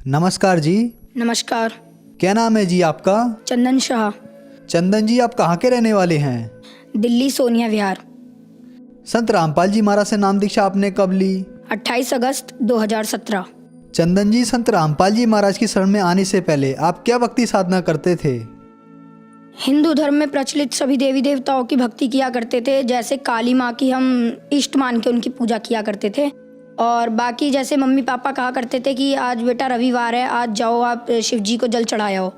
नमस्कार जी। नमस्कार। क्या नाम है जी आपका? चंदन शाह। चंदन जी, आप कहाँ के रहने वाले हैं? दिल्ली सोनिया विहार। संत रामपाल जी महाराज से नाम दीक्षा आपने कब ली? 28 अगस्त 2017। चंदन जी, संत रामपाल जी महाराज की शरण में आने से पहले आप क्या भक्ति साधना करते थे? हिंदू धर्म में प्रचलित सभी देवी देवताओं की भक्ति किया करते थे। जैसे काली माँ की हम इष्ट मान के उनकी पूजा किया करते थे। और बाकी जैसे मम्मी पापा कहा करते थे कि आज बेटा रविवार है, आज जाओ आप शिव जी को जल चढ़ाए आओ,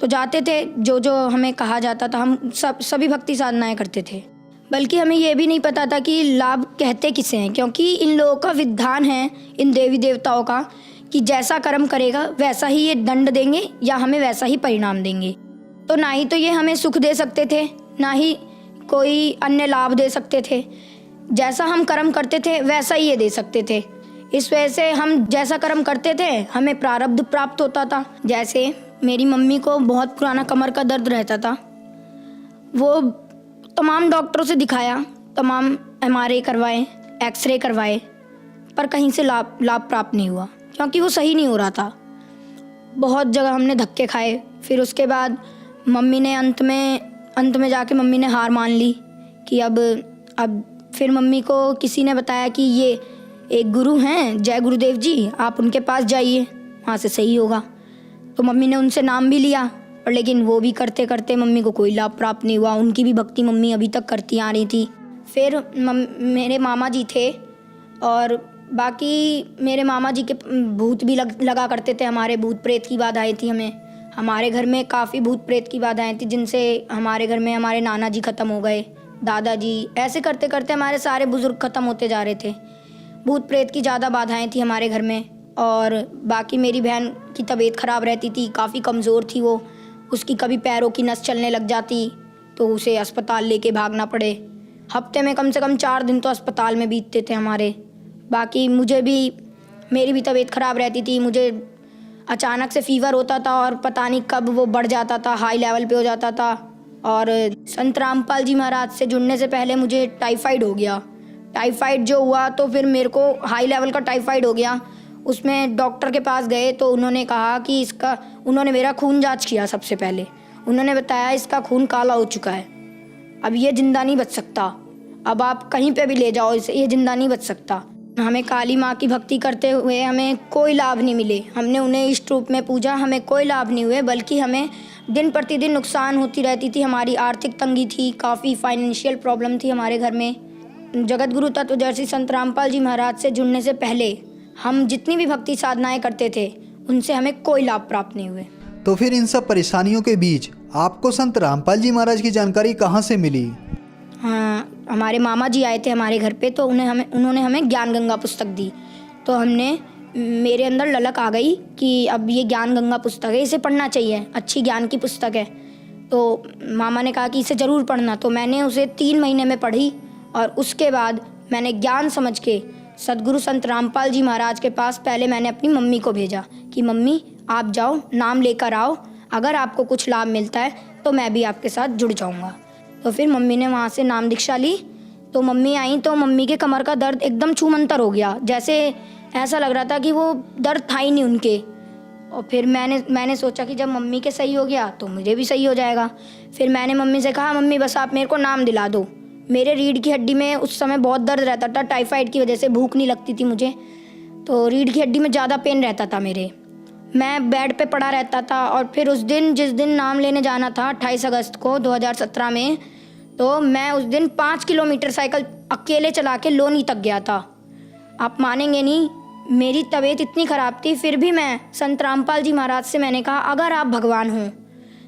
तो जाते थे। जो जो हमें कहा जाता था हम सभी भक्ति साधनाएं करते थे। बल्कि हमें ये भी नहीं पता था कि लाभ कहते किसे हैं, क्योंकि इन लोगों का विधान है, इन देवी देवताओं का, कि जैसा कर्म करेगा वैसा ही ये दंड देंगे या हमें वैसा ही परिणाम देंगे। तो ना ही तो ये हमें सुख दे सकते थे, ना ही कोई अन्य लाभ दे सकते थे। जैसा हम कर्म करते थे वैसा ही ये दे सकते थे। इस वजह से हम जैसा कर्म करते थे हमें प्रारब्ध प्राप्त होता था। जैसे मेरी मम्मी को बहुत पुराना कमर का दर्द रहता था। वो तमाम डॉक्टरों से दिखाया, तमाम MRI करवाए, एक्सरे करवाए, पर कहीं से लाभ प्राप्त नहीं हुआ, क्योंकि वो सही नहीं हो रहा था। बहुत जगह हमने धक्के खाए। फिर उसके बाद मम्मी ने अंत में जाके मम्मी ने हार मान ली कि अब फिर मम्मी को किसी ने बताया कि ये एक गुरु हैं, जय गुरुदेव जी, आप उनके पास जाइए, वहाँ से सही होगा। तो मम्मी ने उनसे नाम भी लिया, और लेकिन वो भी करते करते मम्मी को कोई लाभ प्राप्त नहीं हुआ। उनकी भी भक्ति मम्मी अभी तक करती आ रही थी। फिर मेरे मामा जी थे, और बाकी मेरे मामा जी के भूत भी लगा करते थे। हमारे भूत प्रेत की बाधाएं थी। हमारे घर में काफ़ी भूत प्रेत की बाधाएं थी, जिनसे हमारे घर में हमारे नाना जी ख़त्म हो गए, दादाजी, ऐसे करते करते हमारे सारे बुज़ुर्ग ख़त्म होते जा रहे थे। भूत प्रेत की ज़्यादा बाधाएं थी हमारे घर में। और बाकी मेरी बहन की तबीयत ख़राब रहती थी, काफ़ी कमज़ोर थी वो। उसकी कभी पैरों की नस चलने लग जाती तो उसे अस्पताल लेके भागना पड़े। हफ्ते में कम से कम 4 दिन तो अस्पताल में बीतते थे हमारे। बाकी मेरी भी तबीयत ख़राब रहती थी। मुझे अचानक से फ़ीवर होता था और पता नहीं कब वो बढ़ जाता था, हाई लेवल पे हो जाता था। और संत रामपाल जी महाराज से जुड़ने से पहले मुझे टाइफाइड हो गया। टाइफाइड जो हुआ तो फिर मेरे को हाई लेवल का टाइफाइड हो गया। उसमें डॉक्टर के पास गए तो उन्होंने कहा कि उन्होंने मेरा खून जांच किया। सबसे पहले उन्होंने बताया इसका खून काला हो चुका है, अब ये ज़िंदा नहीं बच सकता, अब आप कहीं पे भी ले जाओ इसे, ये ज़िंदा नहीं बच सकता। हमें काली माँ की भक्ति करते हुए हमें कोई लाभ नहीं मिले। हमने उन्हें इष्ट रूप में पूजा, हमें कोई लाभ नहीं हुए, बल्कि हमें दिन प्रतिदिन नुकसान होती रहती थी। हमारी आर्थिक तंगी थी, काफ़ी फाइनेंशियल प्रॉब्लम थी हमारे घर में। जगत गुरु तत्वदर्शी संत रामपाल जी महाराज से जुड़ने से पहले हम जितनी भी भक्ति साधनाएं करते थे उनसे हमें कोई लाभ प्राप्त नहीं हुए। तो फिर इन सब परेशानियों के बीच आपको संत रामपाल जी महाराज की जानकारी कहाँ से मिली? हाँ, हमारे मामा जी आए थे हमारे घर पे, तो उन्होंने हमें ज्ञान गंगा पुस्तक दी। तो मेरे अंदर ललक आ गई कि अब ये ज्ञान गंगा पुस्तक है, इसे पढ़ना चाहिए, अच्छी ज्ञान की पुस्तक है। तो मामा ने कहा कि इसे ज़रूर पढ़ना। तो मैंने उसे 3 महीने में पढ़ी, और उसके बाद मैंने ज्ञान समझ के सदगुरु संत रामपाल जी महाराज के पास पहले मैंने अपनी मम्मी को भेजा कि मम्मी आप जाओ, नाम लेकर आओ, अगर आपको कुछ लाभ मिलता है तो मैं भी आपके साथ जुड़ जाऊँगा। तो फिर मम्मी ने वहाँ से नाम दीक्षा ली। तो मम्मी आई तो मम्मी के कमर का दर्द एकदम छूमंतर हो गया, जैसे ऐसा लग रहा था कि वो दर्द था ही नहीं उनके। और फिर मैंने सोचा कि जब मम्मी के सही हो गया तो मुझे भी सही हो जाएगा। फिर मैंने मम्मी से कहा मम्मी बस आप मेरे को नाम दिला दो। मेरे रीढ़ की हड्डी में उस समय बहुत दर्द रहता था, टाइफाइड की वजह से भूख नहीं लगती थी मुझे, तो रीढ़ की हड्डी में ज़्यादा पेन रहता था मेरे। मैं बेड पे पड़ा रहता था। और फिर जिस दिन नाम लेने जाना था 28 अगस्त को 2017 में, तो मैं उस दिन 5 किलोमीटर साइकिल अकेले चला के लोनी तक गया था। आप मानेंगे नहीं, मेरी तबीयत इतनी ख़राब थी, फिर भी मैं संत रामपाल जी महाराज से मैंने कहा अगर आप भगवान हों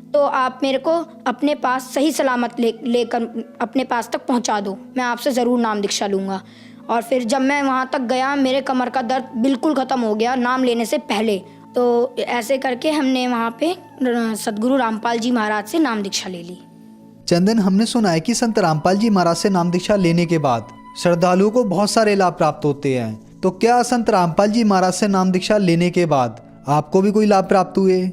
तो आप मेरे को अपने पास सही सलामत लेकर अपने पास तक पहुंचा दो, मैं आपसे ज़रूर नाम दीक्षा लूँगा। और फिर जब मैं वहाँ तक गया मेरे कमर का दर्द बिल्कुल ख़त्म हो गया नाम लेने से पहले। तो ऐसे करके हमने वहाँ पे सदगुरु रामपाल जी महाराज से नाम दीक्षा ले ली। चंदन, हमने सुना है कि संत रामपाल जी महाराज से नाम दीक्षा लेने के बाद श्रद्धालुओं को बहुत सारे लाभ प्राप्त होते हैं, तो क्या संत रामपाल जी महाराज से नाम दीक्षा लेने के बाद आपको भी कोई लाभ प्राप्त हुए?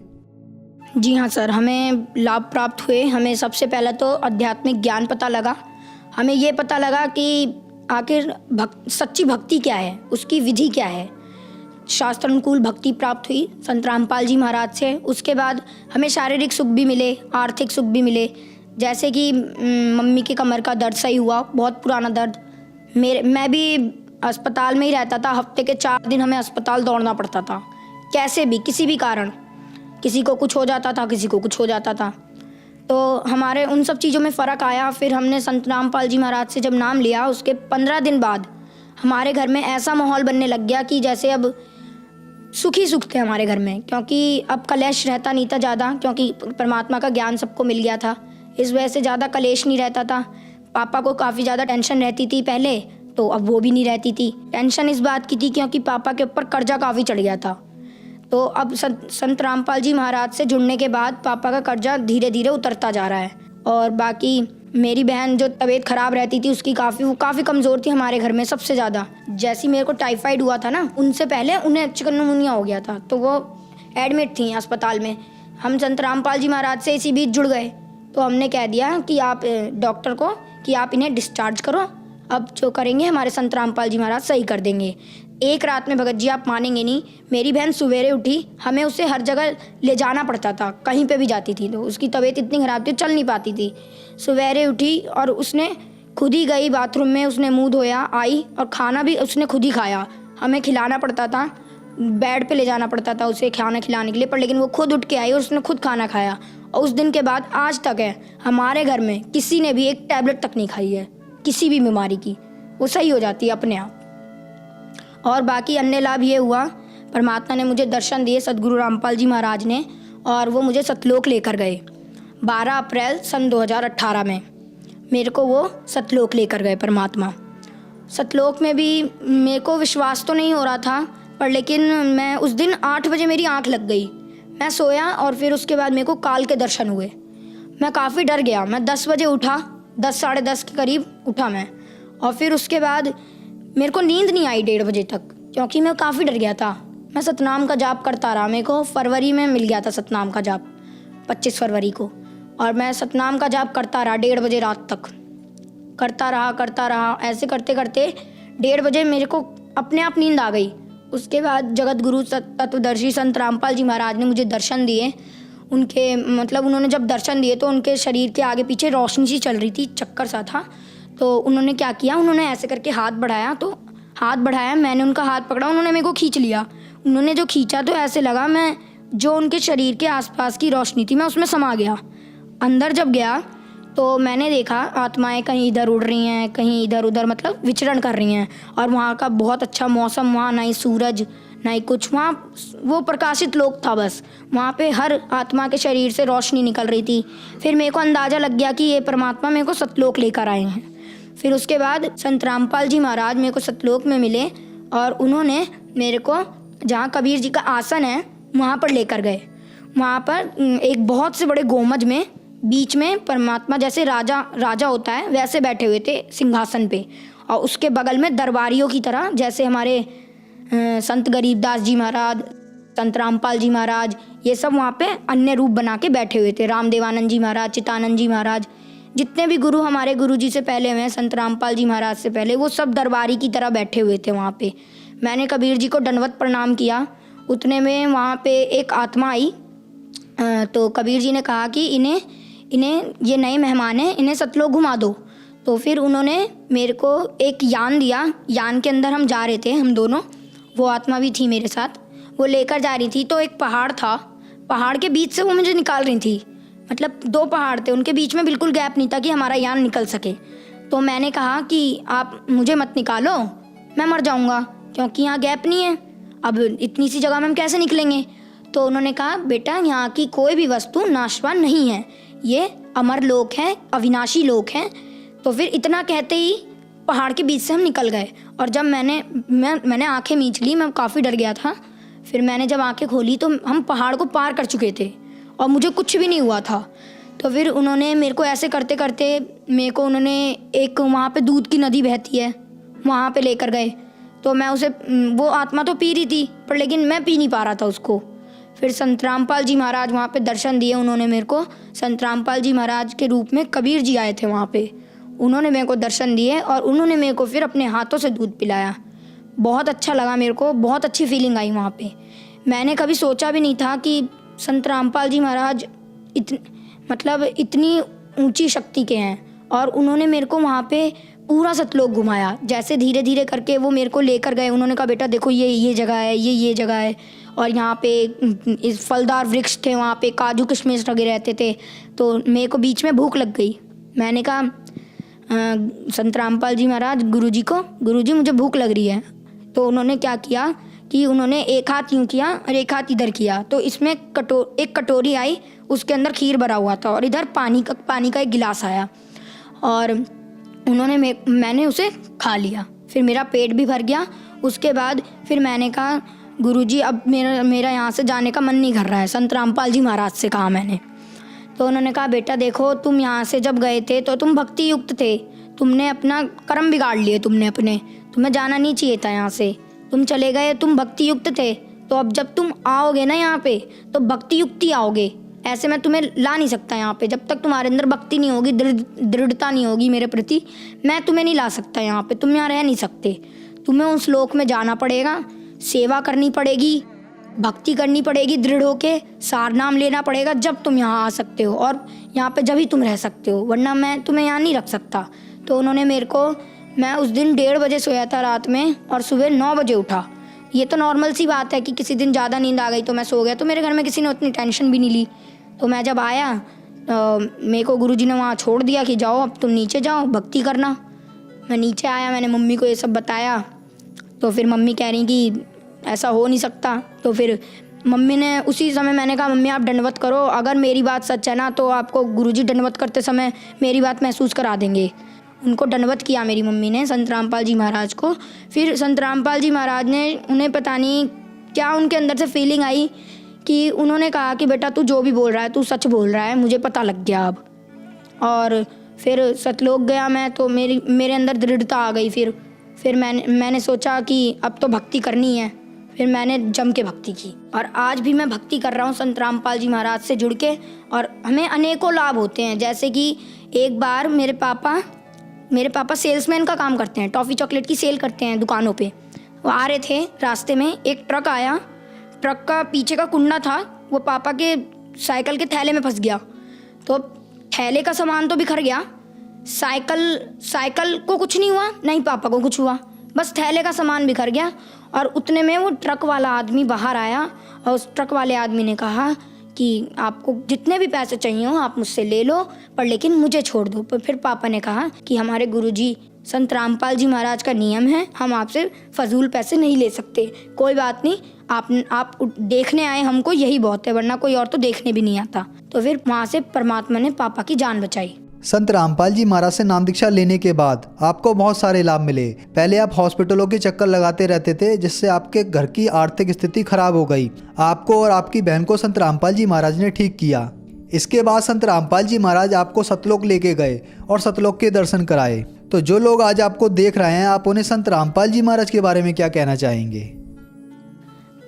जी हाँ सर, हमें लाभ प्राप्त हुए। हमें सबसे पहले तो आध्यात्मिक ज्ञान पता लगा। हमें ये पता लगा कि आखिर सच्ची भक्ति क्या है, उसकी विधि क्या है। शास्त्र अनुकूल भक्ति प्राप्त हुई संत रामपाल जी महाराज से। उसके बाद हमें शारीरिक सुख भी मिले, आर्थिक सुख भी मिले। जैसे कि मम्मी के कमर का दर्द सही हुआ, बहुत पुराना दर्द। मैं भी अस्पताल में ही रहता था, हफ्ते के 4 दिन हमें अस्पताल दौड़ना पड़ता था, कैसे भी किसी भी कारण, किसी को कुछ हो जाता था, किसी को कुछ हो जाता था। तो हमारे उन सब चीज़ों में फ़र्क आया। फिर हमने संत रामपाल जी महाराज से जब नाम लिया, उसके 15 दिन बाद हमारे घर में ऐसा माहौल बनने लग गया कि जैसे अब सुख ही सुख थे हमारे घर में, क्योंकि अब कलेश रहता नहीं था ज़्यादा, क्योंकि परमात्मा का ज्ञान सबको मिल गया था। इस वजह से ज़्यादा कलेश नहीं रहता था। पापा को काफ़ी ज़्यादा टेंशन रहती थी पहले, तो अब वो भी नहीं रहती थी। टेंशन इस बात की थी क्योंकि पापा के ऊपर कर्जा काफ़ी चढ़ गया था। तो अब संत रामपाल जी महाराज से जुड़ने के बाद पापा का कर्जा धीरे धीरे उतरता जा रहा है। और बाकी मेरी बहन जो तबीयत ख़राब रहती थी उसकी वो काफ़ी कमज़ोर थी हमारे घर में सबसे ज़्यादा। जैसे मेरे को टाइफाइड हुआ था ना, उनसे पहले उन्हें चिकनगुनिया हो गया था, तो वो एडमिट थी अस्पताल में। हम संत रामपाल जी महाराज से इसी बीच जुड़ गए। तो हमने कह दिया कि आप डॉक्टर को कि आप इन्हें डिस्चार्ज करो, अब जो करेंगे हमारे संत रामपाल जी महाराज सही कर देंगे। एक रात में भगत जी आप मानेंगे नहीं, मेरी बहन सवेरे उठी, हमें उसे हर जगह ले जाना पड़ता था, कहीं पे भी जाती थी तो उसकी तबीयत इतनी ख़राब थी, चल नहीं पाती थी। सवेरे उठी और उसने खुद ही गई बाथरूम में, उसने मुंह धोया, आई और खाना भी उसने खुद ही खाया। हमें खिलाना पड़ता था, बेड पे ले जाना पड़ता था उसे खाना खिलाने के लिए, पर लेकिन वो खुद उठ के आई और उसने खुद खाना खाया। और उस दिन के बाद आज तक है हमारे घर में किसी ने भी एक टैबलेट तक नहीं खाई है किसी भी बीमारी की, वो सही हो जाती है अपने आप। और बाकी अन्य लाभ ये हुआ, परमात्मा ने मुझे दर्शन दिए सद्गुरु रामपाल जी महाराज ने, और वो मुझे सतलोक लेकर गए 12 अप्रैल सन 2018 में। मेरे को वो सतलोक लेकर गए परमात्मा। सतलोक में भी मेरे को विश्वास तो नहीं हो रहा था, पर लेकिन मैं उस दिन 8 बजे मेरी आंख लग गई। मैं सोया और फिर उसके बाद मेरे को काल के दर्शन हुए। मैं काफ़ी डर गया। मैं 10 बजे उठा, 10 साढ़े 10 के करीब उठा मैं, और फिर उसके बाद मेरे को नींद नहीं आई 1:30 बजे तक, क्योंकि मैं काफ़ी डर गया था। मैं सतनाम का जाप करता रहा। मेरे को फरवरी में मिल गया था सतनाम का जाप, 25 फरवरी को, और मैं सतनाम का जाप करता रहा 1:30 बजे रात तक, करता रहा। ऐसे करते करते 1:30 बजे मेरे को अपने आप नींद आ गई। उसके बाद जगत गुरु तत्वदर्शी संत रामपाल जी महाराज ने मुझे दर्शन दिए। उनके मतलब उन्होंने जब दर्शन दिए तो उनके शरीर के आगे पीछे रोशनी सी चल रही थी, चक्कर सा था। तो उन्होंने क्या किया, उन्होंने ऐसे करके हाथ बढ़ाया, तो हाथ बढ़ाया, मैंने उनका हाथ पकड़ा, उन्होंने मेरे को खींच लिया। उन्होंने जो खींचा तो ऐसे लगा मैं जो उनके शरीर के आसपास की रोशनी थी मैं उसमें समा गया। अंदर जब गया तो मैंने देखा आत्माएं कहीं इधर उड़ रही हैं, कहीं इधर उधर मतलब विचरण कर रही हैं, और वहाँ का बहुत अच्छा मौसम, वहाँ ना ही सूरज ना ही कुछ, वहाँ वो प्रकाशित लोक था बस। वहाँ पे हर आत्मा के शरीर से रोशनी निकल रही थी। फिर मेरे को अंदाज़ा लग गया कि ये परमात्मा मेरे को सतलोक लेकर आए हैं। फिर उसके बाद संत रामपाल जी महाराज मेरे को सतलोक में मिले, और उन्होंने मेरे को जहाँ कबीर जी का आसन है वहाँ पर लेकर गए। वहाँ पर एक बहुत से बड़े गोमज में बीच में परमात्मा जैसे राजा होता है वैसे बैठे हुए थे सिंहासन पे, और उसके बगल में दरबारियों की तरह, जैसे हमारे संत गरीबदास जी महाराज, संत रामपाल जी महाराज, ये सब वहाँ पे अन्य रूप बना के बैठे हुए थे। रामदेवानंद जी महाराज, चितानंद जी महाराज, जितने भी गुरु हमारे गुरु जी से पहले हुए हैं, संत रामपाल जी महाराज से पहले, वो सब दरबारी की तरह बैठे हुए थे वहाँ पे। मैंने कबीर जी को दंडवत प्रणाम किया। उतने में वहाँ पे एक आत्मा आई, तो कबीर जी ने कहा कि इन्हें ये नए मेहमान हैं, इन्हें सतलोक घुमा दो। तो फिर उन्होंने मेरे को एक यान दिया। यान के अंदर हम जा रहे थे, हम दोनों, वो आत्मा भी थी मेरे साथ, वो लेकर जा रही थी। तो एक पहाड़ था, पहाड़ के बीच से वो मुझे निकाल रही थी। मतलब 2 पहाड़ थे, उनके बीच में बिल्कुल गैप नहीं था कि हमारा यान निकल सके। तो मैंने कहा कि आप मुझे मत निकालो, मैं मर जाऊंगा, क्योंकि यहाँ गैप नहीं है, अब इतनी सी जगह में हम कैसे निकलेंगे। तो उन्होंने कहा बेटा यहाँ की कोई भी वस्तु नाशवान नहीं है, ये अमर लोक है, अविनाशी लोक है। तो फिर इतना कहते ही पहाड़ के बीच से हम निकल गए। और जब मैंने आंखें मीच ली, मैं काफ़ी डर गया था। फिर मैंने जब आंखें खोली तो हम पहाड़ को पार कर चुके थे और मुझे कुछ भी नहीं हुआ था। तो फिर उन्होंने मेरे को ऐसे करते करते मेरे को उन्होंने एक वहाँ पे दूध की नदी बहती है वहाँ पे लेकर गए। तो मैं उसे, वो आत्मा तो पी रही थी पर लेकिन मैं पी नहीं पा रहा था उसको। फिर संत रामपाल जी महाराज वहाँ पे दर्शन दिए उन्होंने मेरे को। संत रामपाल जी महाराज के रूप में कबीर जी आए थे वहाँ पे, उन्होंने मेरे को दर्शन दिए और उन्होंने मेरे को फिर अपने हाथों से दूध पिलाया। बहुत अच्छा लगा मेरे को, बहुत अच्छी फीलिंग आई वहाँ पे। मैंने कभी सोचा भी नहीं था कि संत रामपाल जी महाराज इतनी ऊंची शक्ति के हैं। और उन्होंने मेरे को वहाँ पे पूरा सतलोक घुमाया। जैसे धीरे धीरे करके वो मेरे को लेकर गए, उन्होंने कहा बेटा देखो ये जगह है, ये जगह है, और यहाँ पे इस फलदार वृक्ष थे, वहाँ पे काजू किशमिश लगे रहते थे। तो मेरे को बीच में भूख लग गई। मैंने कहा संत रामपाल जी महाराज गुरुजी मुझे भूख लग रही है। तो उन्होंने क्या किया कि उन्होंने एक हाथ यूँ किया और एक हाथ इधर किया। तो इसमें एक कटोरी आई, उसके अंदर खीर भरा हुआ था, और इधर पानी का एक गिलास आया, और मैंने उसे खा लिया। फिर मेरा पेट भी भर गया। उसके बाद फिर मैंने कहा गुरुजी अब मेरा यहाँ से जाने का मन नहीं कर रहा है। संत रामपाल जी महाराज से कहा मैंने। तो उन्होंने कहा बेटा देखो तुम यहाँ से जब गए थे तो तुम भक्ति युक्त थे, तुमने अपना कर्म बिगाड़ लिए, तुम्हें जाना नहीं चाहिए था यहाँ से, तुम चले गए, तुम भक्ति युक्त थे। तो अब जब तुम आओगे ना यहाँ पे तो भक्ति युक्त ही आओगे, ऐसे मैं तुम्हें ला नहीं सकता यहाँ पे। जब तक तुम्हारे अंदर भक्ति नहीं होगी, दृढ़ता नहीं होगी मेरे प्रति, मैं तुम्हें नहीं ला सकता यहाँ पे, तुम यहाँ रह नहीं सकते। तुम्हें उस लोक में जाना पड़ेगा, सेवा करनी पड़ेगी, भक्ति करनी पड़ेगी, दृढ़ होके सार नाम लेना पड़ेगा, जब तुम यहाँ आ सकते हो, और यहाँ पे जब ही तुम रह सकते हो, वरना मैं तुम्हें यहाँ नहीं रख सकता। तो उन्होंने मैं उस दिन 1:30 बजे सोया था रात में, और सुबह 9 बजे उठा। ये तो नॉर्मल सी बात है कि किसी दिन ज़्यादा नींद आ गई तो मैं सो गया, तो मेरे घर में किसी ने उतनी टेंशन भी नहीं ली। तो मैं जब आया मेरे को गुरुजी ने वहाँ छोड़ दिया कि जाओ अब तुम नीचे जाओ, भक्ति करना। मैं नीचे आया, मैंने मम्मी को ये सब बताया। तो फिर मम्मी कह रही कि ऐसा हो नहीं सकता। तो फिर मम्मी ने उसी समय, मैंने कहा मम्मी आप दंडवत करो, अगर मेरी बात सच है ना तो आपको गुरुजी दंडवत करते समय मेरी बात महसूस करा देंगे। उनको दंडवत किया मेरी मम्मी ने, संत रामपाल जी महाराज को। फिर संत रामपाल जी महाराज ने, उन्हें पता नहीं क्या उनके अंदर से फीलिंग आई कि उन्होंने कहा कि बेटा तू जो भी बोल रहा है तू सच बोल रहा है, मुझे पता लग गया अब। और फिर सतलोक गया मैं, तो मेरे अंदर दृढ़ता आ गई। फिर मैंने सोचा कि अब तो भक्ति करनी है। फिर मैंने जम के भक्ति की, और आज भी मैं भक्ति कर रहा हूँ संत रामपाल जी महाराज से जुड़ के। और हमें अनेकों लाभ होते हैं। जैसे कि एक बार मेरे पापा सेल्समैन का काम करते हैं, टॉफ़ी चॉकलेट की सेल करते हैं दुकानों पे। वो आ रहे थे, रास्ते में एक ट्रक आया, ट्रक का पीछे का कुंडा था वो पापा के साइकिल के थैले में फंस गया। तो थैले का सामान तो बिखर गया, साइकिल को कुछ नहीं हुआ, नहीं पापा को कुछ हुआ, बस थैले का सामान बिखर गया। और उतने में वो ट्रक वाला आदमी बाहर आया, और उस ट्रक वाले आदमी ने कहा कि आपको जितने भी पैसे चाहिए हो आप मुझसे ले लो, पर लेकिन मुझे छोड़ दो। पर फिर पापा ने कहा कि हमारे गुरुजी संत रामपाल जी महाराज का नियम है, हम आपसे फजूल पैसे नहीं ले सकते। कोई बात नहीं, आप देखने आए हमको, यही बहुत है, वरना कोई और तो देखने भी नहीं आता। तो फिर वहाँ से परमात्मा ने पापा की जान बचाई। संत रामपाल जी महाराज से नाम दीक्षा लेने के बाद आपको बहुत सारे लाभ मिले। पहले आप हॉस्पिटलों के चक्कर लगाते रहते थे, जिससे आपके घर की आर्थिक स्थिति खराब हो गई। आपको और आपकी बहन को संत रामपाल जी महाराज ने ठीक किया। इसके बाद संत रामपाल जी महाराज आपको सतलोक लेके गए और सतलोक के दर्शन कराए। तो जो लोग आज आपको देख रहे हैं, आप उन्हें संत रामपाल जी महाराज के बारे में क्या कहना चाहेंगे?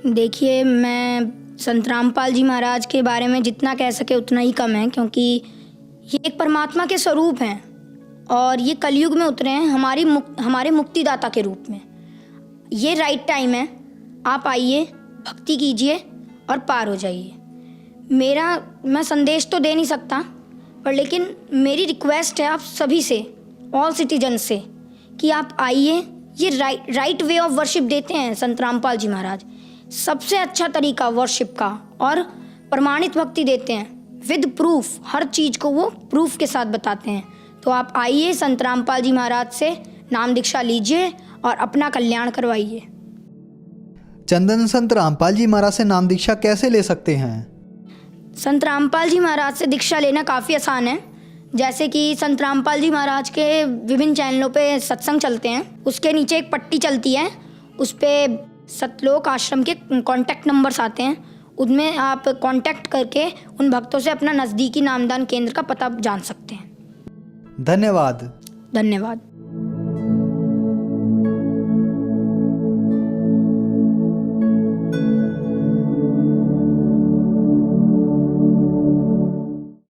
देखिए, मैं संत रामपाल जी महाराज के बारे में जितना कह सके उतना ही कम है, क्योंकि ये एक परमात्मा के स्वरूप हैं और ये कलयुग में उतरे हैं हमारे मुक्तिदाता के रूप में। ये राइट टाइम है, आप आइए, भक्ति कीजिए और पार हो जाइए। मैं संदेश तो दे नहीं सकता, पर लेकिन मेरी रिक्वेस्ट है आप सभी से, ऑल सिटीजन से, कि आप आइए। ये राइट वे ऑफ वर्शिप देते हैं संत रामपाल जी महाराज, सबसे अच्छा तरीका वर्शिप का, और प्रमाणित भक्ति देते हैं विद प्रूफ। हर चीज़ को वो प्रूफ के साथ बताते हैं। तो आप आइए, संत रामपाल जी महाराज से नाम दीक्षा लीजिए और अपना कल्याण करवाइए। चंदन, संत रामपाल जी महाराज से नाम दीक्षा कैसे ले सकते हैं? संत रामपाल जी महाराज से दीक्षा लेना काफ़ी आसान है। जैसे कि संत रामपाल जी महाराज के विभिन्न चैनलों पे सत्संग चलते हैं, उसके नीचे एक पट्टी चलती है, उस पर सतलोक आश्रम के कॉन्टैक्ट नंबर्स आते हैं। उनमें आप कांटेक्ट करके उन भक्तों से अपना नज़दीकी नामदान केंद्र का पता जान सकते हैं। धन्यवाद। धन्यवाद।